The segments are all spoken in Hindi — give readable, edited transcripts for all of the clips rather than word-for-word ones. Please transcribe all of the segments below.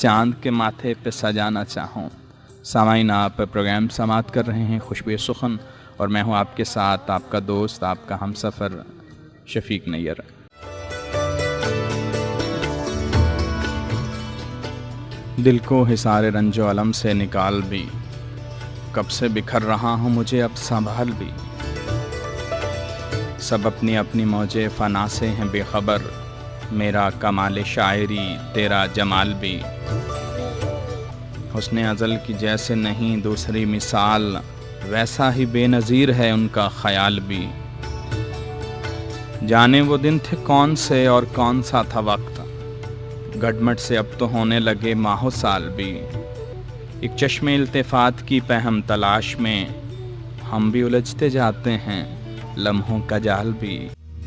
चांद के माथे पे सजाना चाहूँ। सामाईन, आप प्रोग्राम समाप्त कर रहे हैं खुशबू सुखन और मैं हूँ आपके साथ आपका दोस्त, आपका हमसफ़र शफीक नैयर। दिल को हिसारे रंजो अलम से निकाल भी, कब से बिखर रहा हूँ मुझे अब संभाल भी। सब अपनी अपनी मौजे फ़ना से हैं बेखबर, मेरा कमाल शायरी तेरा जमाल भी। हुस्ने अज़ल की जैसे नहीं दूसरी मिसाल, वैसा ही बेनज़ीर है उनका ख़याल भी। जाने वो दिन थे कौन से और कौन सा था वक्त, घटमट से अब तो होने लगे माहो साल भी। एक चश्मे इल्तिफ़ात की पहम तलाश में, हम भी उलझते जाते हैं लम्हों का जाल भी।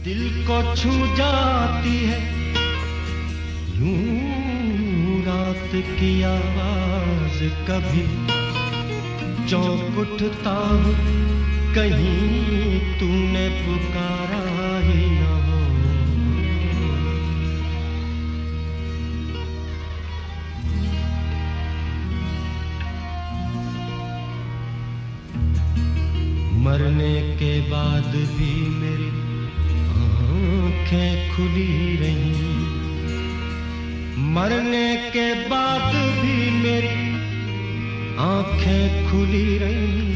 दिल को छू जाती है यूं रात की आवाज, कभी चौंक उठता हूँ कहीं तूने पुकारा ही न हो। मरने के बाद भी मेरी आँखें खुली रहीं, मरने के बाद भी मेरी आँखें खुली रहीं।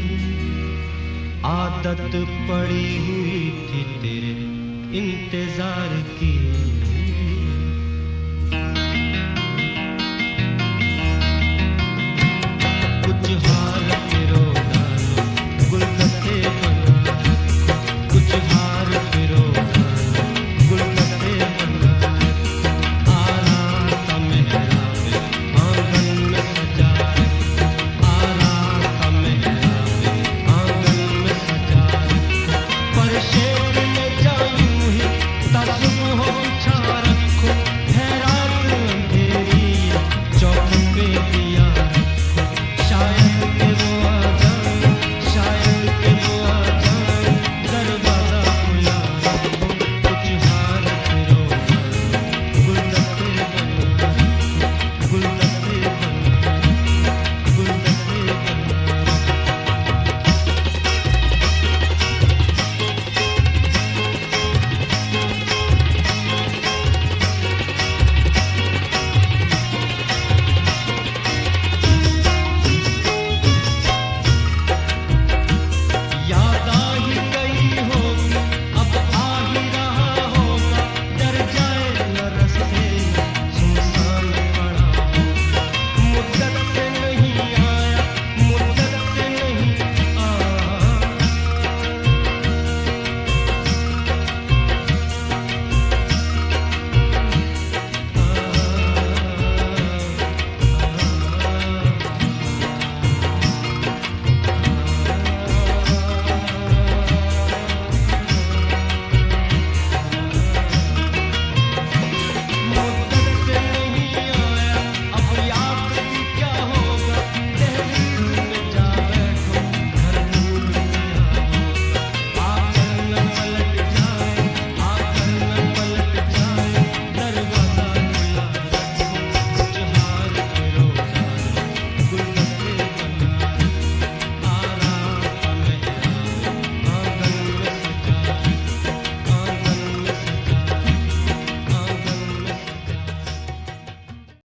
आदत पड़ी हुई थी तेरे इंतजार की।